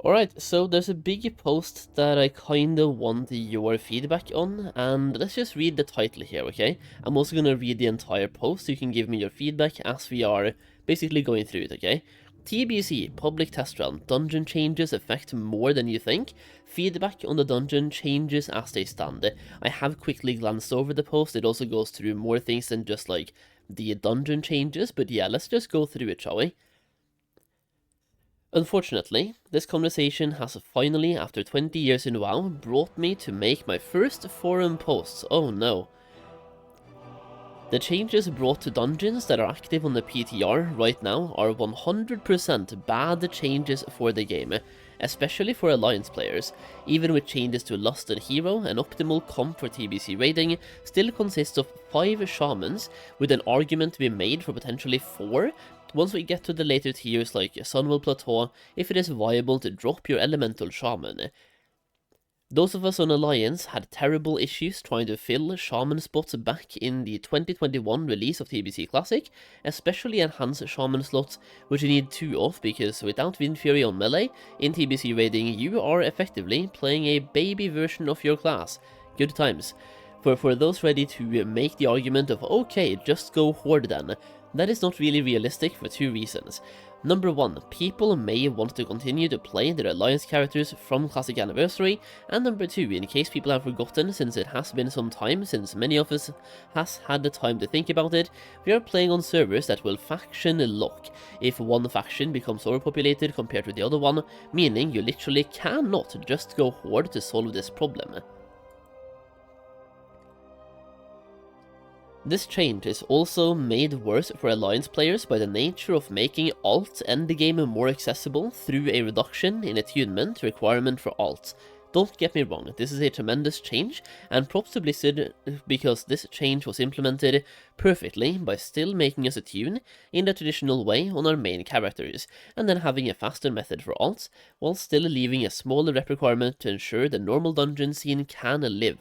Alright, so there's a big post that I kinda want your feedback on, and let's just read the title here, okay? I'm also gonna read the entire post so you can give me your feedback as we are basically going through it, okay? TBC, public test run, dungeon changes affect more than you think. Feedback on the dungeon changes as they stand. I have quickly glanced over the post, it also goes through more things than just like the dungeon changes, but yeah, let's just go through it, shall we? Unfortunately, this conversation has finally, after 20 years in WoW, brought me to make my first forum posts. Oh no. The changes brought to dungeons that are active on the PTR right now are 100% bad changes for the game, especially for Alliance players. Even with changes to Lust and Hero, an optimal comp for TBC raiding still consists of 5 shamans, with an argument to be made for potentially 4, once we get to the later tiers like Sunwell Plateau, if it is viable to drop your elemental shaman. Those of us on Alliance had terrible issues trying to fill shaman spots back in the 2021 release of TBC Classic, especially enhanced shaman slots, which you need 2 of because without Wind Fury on melee, in TBC raiding you are effectively playing a baby version of your class. Good times. For those ready to make the argument of okay, just go Horde then, that is not really realistic for 2 reasons. Number 1, people may want to continue to play their Alliance characters from Classic Anniversary, and number 2, in case people have forgotten since it has been some time since many of us has had the time to think about it, we are playing on servers that will faction lock if one faction becomes overpopulated compared to the other one, meaning you literally cannot just go Horde to solve this problem. This change is also made worse for Alliance players by the nature of making alt endgame more accessible through a reduction in attunement requirement for alt. Don't get me wrong, this is a tremendous change, and props to Blizzard because this change was implemented perfectly by still making us attune in the traditional way on our main characters, and then having a faster method for alts, while still leaving a smaller rep requirement to ensure the normal dungeon scene can live.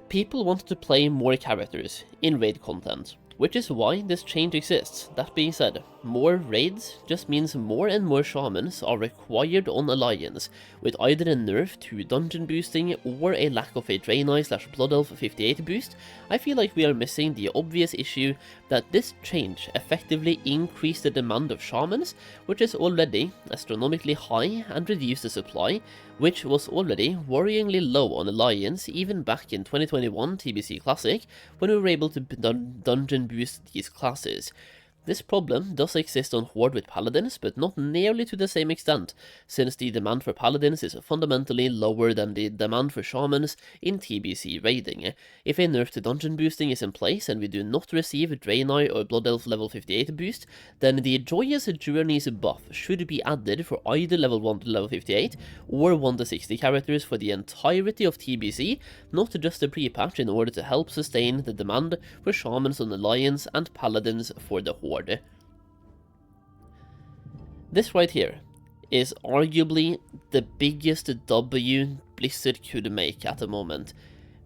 People want to play more characters in raid content, which is why this change exists. That being said, more raids just means more and more shamans are required on Alliance, with either a nerf to dungeon boosting or a lack of a Draenei/Blood Elf 58 boost. I feel like we are missing the obvious issue that this change effectively increased the demand of shamans, which is already astronomically high, and reduced the supply, which was already worryingly low on Alliance even back in 2021 TBC Classic, when we were able to dungeon boost these classes. This problem does exist on Horde with Paladins, but not nearly to the same extent, since the demand for Paladins is fundamentally lower than the demand for Shamans in TBC raiding. If a nerf to dungeon boosting is in place and we do not receive Draenei or Blood Elf level 58 boost, then the Joyous Journeys buff should be added for either level 1 to level 58 or 1 to 60 characters for the entirety of TBC, not just a pre-patch, in order to help sustain the demand for Shamans on Alliance and Paladins for the Horde. This right here is arguably the biggest W Blizzard could make at the moment.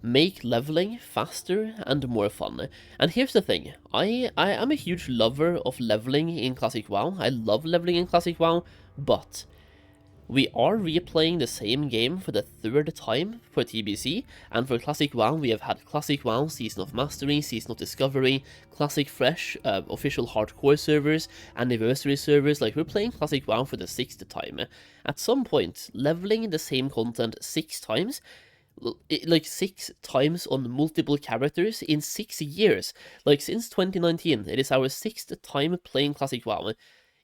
Make leveling faster and more fun. And here's the thing, I am a huge lover of leveling in Classic WoW. I love leveling in Classic WoW, but we are replaying the same game for the 3rd time for TBC, and for Classic WoW we have had Classic WoW, Season of Mastery, Season of Discovery, Classic Fresh, official hardcore servers, anniversary servers. Like, we're playing Classic WoW for the 6th time. At some point, leveling the same content 6 times, like 6 times on multiple characters in 6 years, like since 2019, it is our 6th time playing Classic WoW.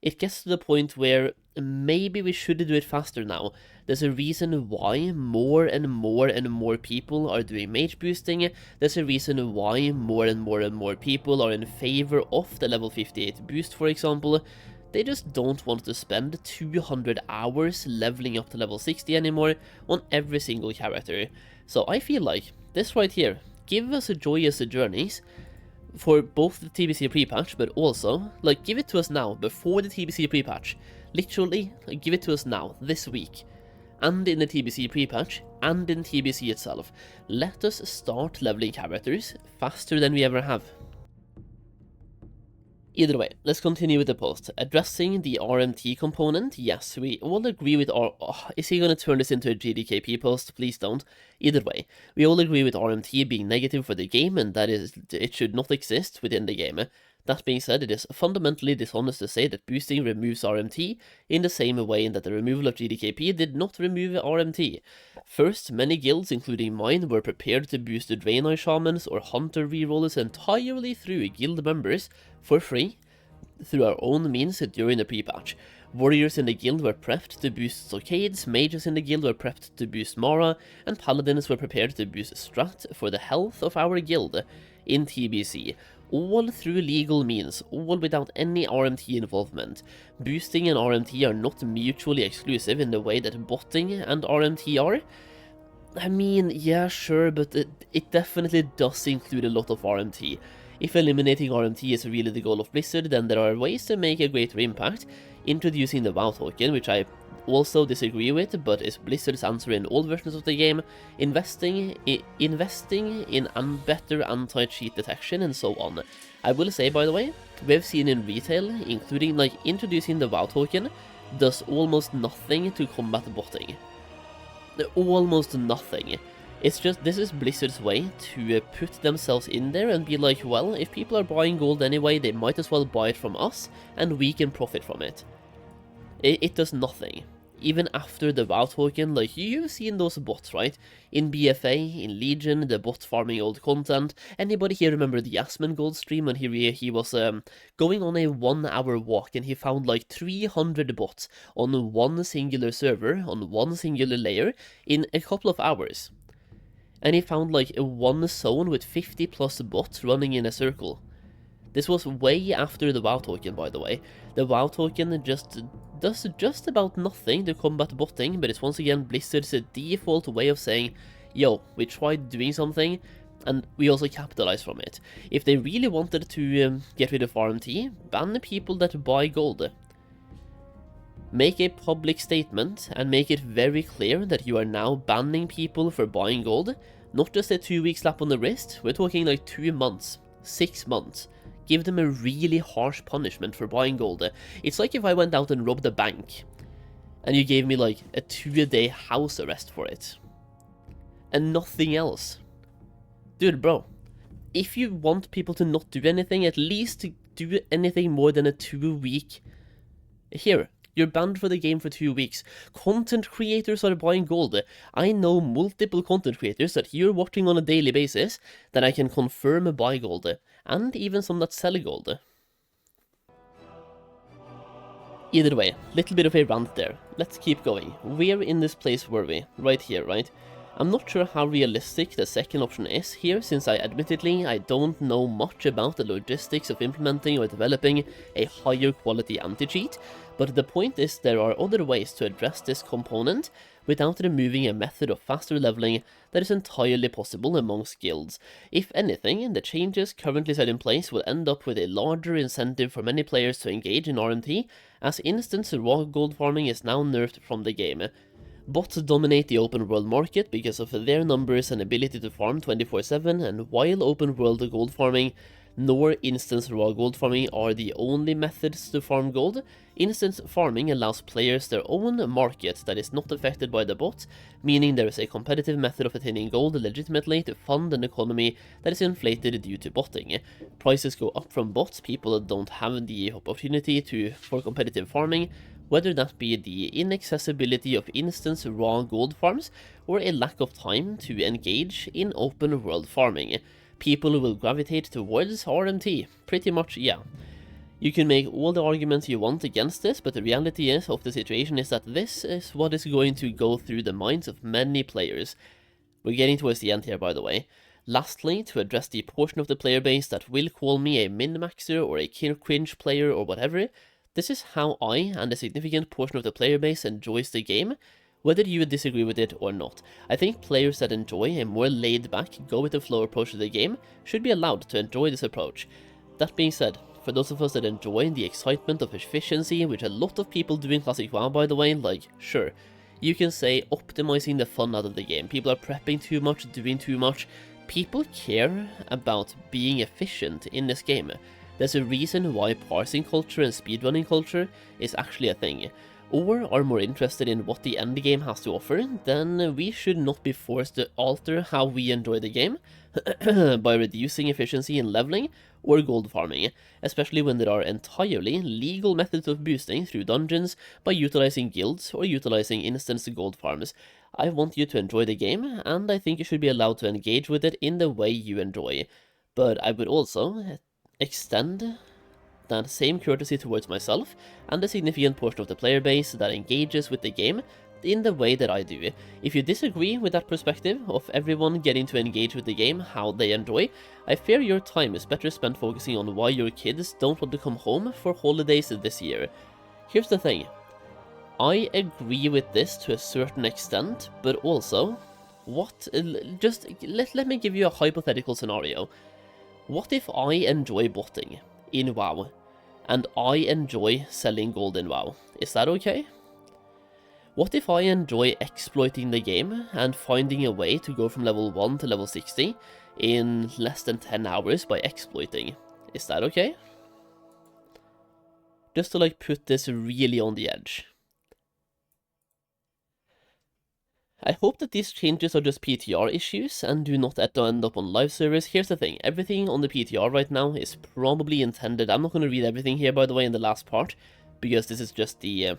It gets to the point where maybe we should do it faster now. There's a reason why more and more and more people are doing mage boosting. There's a reason why more and more people are in favor of the level 58 boost, for example. They just don't want to spend 200 hours leveling up to level 60 anymore on every single character. So I feel like this right here, give us a Joyous Journeys for both the TBC pre-patch, but also, like, give it to us now, before the TBC pre-patch. Literally, like, give it to us now, this week. And in the TBC pre-patch, and in TBC itself. Let us start leveling characters faster than we ever have. Either way, let's continue with the post. Addressing the RMT component, yes, we all agree with is he gonna turn this into a GDKP post? Please don't. Either way, we all agree with RMT being negative for the game, and that is, it should not exist within the game. That being said, it is fundamentally dishonest to say that boosting removes RMT in the same way that the removal of GDKP did not remove RMT. First, many guilds, including mine, were prepared to boost the Draenei Shamans or Hunter rerollers entirely through guild members for free through our own means during the pre-patch. Warriors in the guild were prepped to boost Stockades, mages in the guild were prepped to boost Mara, and paladins were prepared to boost Strat for the health of our guild in TBC. All through legal means, all without any RMT involvement. Boosting and RMT are not mutually exclusive in the way that botting and RMT are. I mean, yeah, sure, but it definitely does include a lot of RMT. If eliminating RMT is really the goal of Blizzard, then there are ways to make a greater impact. Introducing the WoW token, which I also disagree with, but is Blizzard's answer in all versions of the game, investing in better anti-cheat detection, and so on. I will say, by the way, we've seen in retail, including like introducing the WoW token, does almost nothing to combat botting. Almost nothing. It's just, this is Blizzard's way to put themselves in there and be like, well, if people are buying gold anyway, they might as well buy it from us, and we can profit from it. It does nothing. Even after the WoW token, like, you've seen those bots, right? In BFA, in Legion, the bot farming old content. Anybody here remember the Yasmin Gold stream when he was going on a 1 hour walk and he found like 300 bots on one singular server, on one singular layer, in a couple of hours. And he found like one zone with 50 plus bots running in a circle. This was way after the WoW token, by the way. The WoW token just does just about nothing to combat botting, but it's once again Blizzard's default way of saying, yo, we tried doing something, and we also capitalize from it. If they really wanted to get rid of RMT, ban the people that buy gold. Make a public statement and make it very clear that you are now banning people for buying gold. Not just a 2-week slap on the wrist, we're talking like 2 months, 6 months. Give them a really harsh punishment for buying gold. It's like if I went out and robbed a bank, and you gave me like a 2-day house arrest for it. And nothing else. Dude, bro, if you want people to not do anything, at least do anything more than a 2-week... Here, you're banned for the game for 2 weeks. Content creators are buying gold. I know multiple content creators that you're watching on a daily basis that I can confirm buy gold, and even some that sell gold. Either way, little bit of a rant there. Let's keep going. Where in this place were we? Right here, right? I'm not sure how realistic the second option is here, since I don't know much about the logistics of implementing or developing a higher quality anti-cheat, but the point is there are other ways to address this component without removing a method of faster leveling that is entirely possible amongst guilds. If anything, the changes currently set in place will end up with a larger incentive for many players to engage in RMT, as instance raw gold farming is now nerfed from the game. Bots dominate the open world market because of their numbers and ability to farm 24/7, and while open world gold farming nor instance raw gold farming are the only methods to farm gold, instance farming allows players their own market that is not affected by the bot, meaning there is a competitive method of attaining gold legitimately to fund an economy that is inflated due to botting. Prices go up from bots, people don't have the opportunity for competitive farming, whether that be the inaccessibility of instance raw gold farms or a lack of time to engage in open world farming. People will gravitate towards RMT, pretty much, yeah. You can make all the arguments you want against this, but the reality of the situation is that this is what is going to go through the minds of many players. We're getting towards the end here, by the way. Lastly, to address the portion of the player base that will call me a min-maxer or a cringe player or whatever, this is how I and a significant portion of the player base enjoys the game, whether you would disagree with it or not. I think players that enjoy a more laid-back, go-with-the-flow approach to the game should be allowed to enjoy this approach. That being said, for those of us that enjoy the excitement of efficiency, which a lot of people do in Classic WoW, by the way, like, sure, you can say optimizing the fun out of the game. People are prepping too much, doing too much. People care about being efficient in this game. There's a reason why parsing culture and speedrunning culture is actually a thing, or are more interested in what the endgame has to offer, then we should not be forced to alter how we enjoy the game by reducing efficiency in leveling or gold farming, especially when there are entirely legal methods of boosting through dungeons by utilizing guilds or utilizing instance gold farms. I want you to enjoy the game, and I think you should be allowed to engage with it in the way you enjoy. But I would also extend that same courtesy towards myself and the significant portion of the player base that engages with the game in the way that I do. If you disagree with that perspective of everyone getting to engage with the game how they enjoy, I fear your time is better spent focusing on why your kids don't want to come home for holidays this year. Here's the thing. I agree with this to a certain extent, but also, let me give you a hypothetical scenario. What if I enjoy botting in WoW, and I enjoy selling gold in WoW? Is that okay? What if I enjoy exploiting the game and finding a way to go from level 1 to level 60 in less than 10 hours by exploiting? Is that okay? Just to put this really on the edge. I hope that these changes are just PTR issues and do not end up on live servers. Here's the thing, everything on the PTR right now is probably intended. I'm not going to read everything here, by the way, in the last part, because this is just the,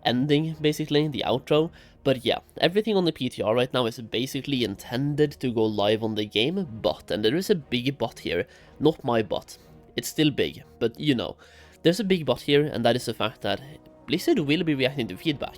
ending, basically, the outro. But yeah, everything on the PTR right now is basically intended to go live on the game, but, and there is a big but here, not my but. It's still big, but you know. There's a big but here, and that is the fact that Blizzard will be reacting to feedback.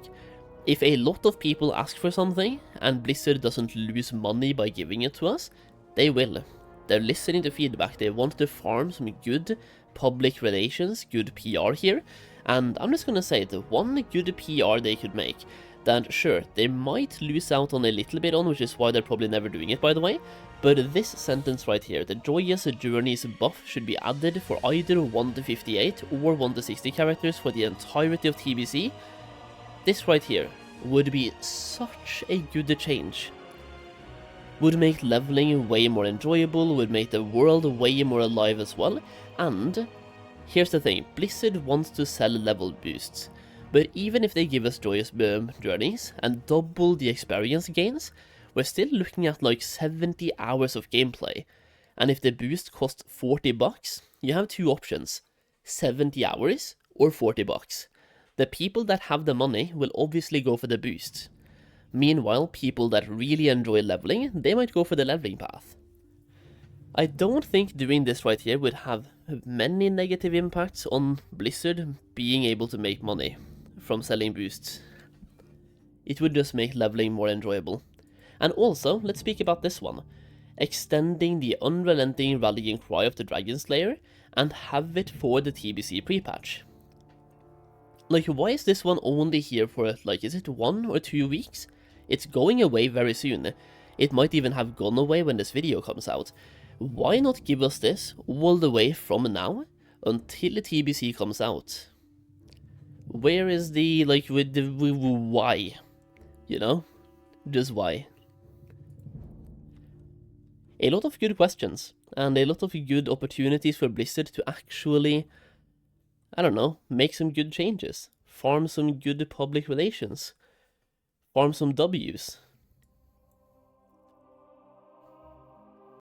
If a lot of people ask for something, and Blizzard doesn't lose money by giving it to us, they will. They're listening to feedback, they want to farm some good public relations, good PR here, and I'm just gonna say, the one good PR they could make, that sure, they might lose out on a little bit on, which is why they're probably never doing it, by the way, but this sentence right here, the Joyous Journeys buff should be added for either 1 to 58 or 1 to 60 characters for the entirety of TBC. This right here would be such a good change. Would make leveling way more enjoyable, would make the world way more alive as well, and here's the thing, Blizzard wants to sell level boosts, but even if they give us Joyous Journeys and double the experience gains, we're still looking at 70 hours of gameplay, and if the boost costs $40, you have two options, 70 hours or $40. The people that have the money will obviously go for the boost. Meanwhile, people that really enjoy leveling, they might go for the leveling path. I don't think doing this right here would have many negative impacts on Blizzard being able to make money from selling boosts. It would just make leveling more enjoyable. And also, let's speak about this one. Extending the unrelenting rallying cry of the Dragon Slayer and have it for the TBC pre-patch. Why is this one only here for, is it 1 or 2 weeks? It's going away very soon. It might even have gone away when this video comes out. Why not give us this all the way from now until the TBC comes out? Where is the, why? You know? Just why? A lot of good questions, and a lot of good opportunities for Blizzard to actually, I don't know, make some good changes, farm some good public relations, farm some W's.